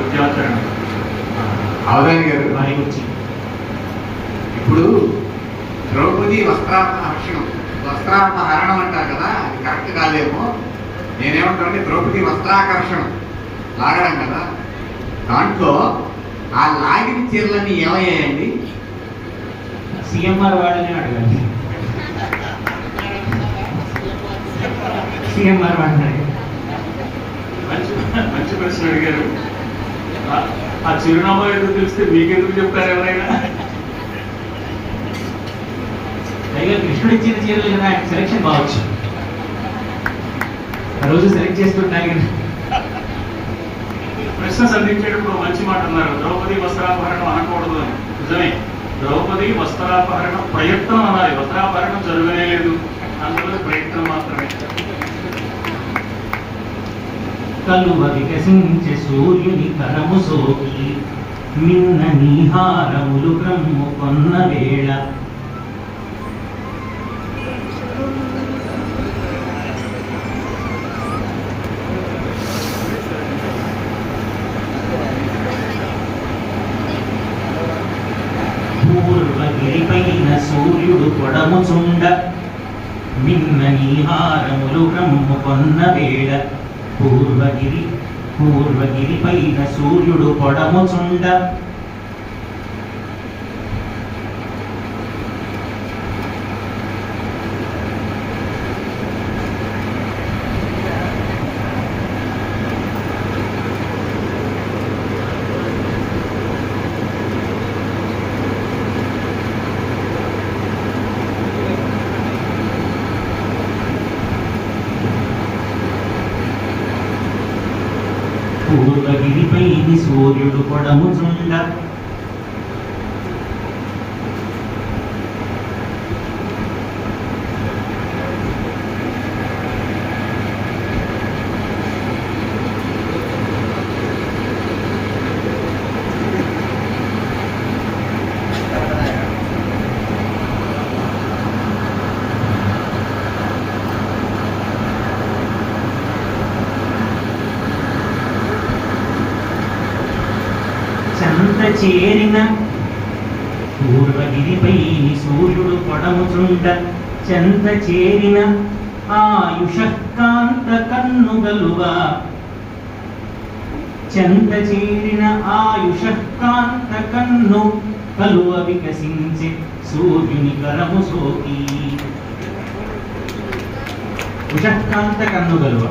కృత్యాచరణ. అవధాని గారు వారి గురించి ఇప్పుడు ద్రౌపది వస్త్రాపహరణం అంటారు కదా, అది కరెక్ట్ కాదేమో. నేనేమంటానంటే ద్రౌపది వస్త్రాకర్షణం లాగడం కదా, దాంట్లో ఆ లాగిన చీరలన్నీ ఏమయ్యాయండి? సిఎంఆర్ వాడని అడగాలి. సిఎంఆర్ వాడిని మంచి ప్రశ్న అడిగారు. ఆ చిరునామా ఎందుకు తెలిస్తే మీకెందుకు చెప్తారు ఎవరైనా? పైగా కృష్ణుడు ఇచ్చిన చీరలు కదా, ఆయన సెలెక్షన్ బావచ్చు. ఆ రోజు సెలెక్ట్ చేస్తుంటాయి కదా. ప్రశ్న సంధించేటప్పుడు మంచి మాట అన్నారు, ద్రౌపది వస్త్రాపహరణం అనకూడదు అని. నిజమే, ద్రౌపది వస్త్రాపహరణ ప్రయత్నం అనాలి, వస్త్రాపహరణం జరగనే లేదు, అందులో ప్రయత్నం మాత్రమే. కలువ వికసించే సూర్యుని కరము సోకి మిన్న నీహారములు క్రమ్ము కొన్న వేళ పూర్వగిరిపైన సూర్యుడు పొడముచుండ మిన్న నీహారములు క్రమ్ము కొన్న వేళ పూర్వగిరిపైన సూర్యుడు పొడముచుండ పూర్వగిరిపైని సూర్యుడు పొడముచుండ చేరిన పూర్వగిరిపైని సూర్యుడు పొడముచుండ చెంత చేరిన ఆయుషకాంత కన్నుగలుగా చెంత చేరిన ఆయుషకాంత కన్ను కలువ వికసించే సూర్యుని కరము సోకి. ఉషకాంత కన్ను గలువ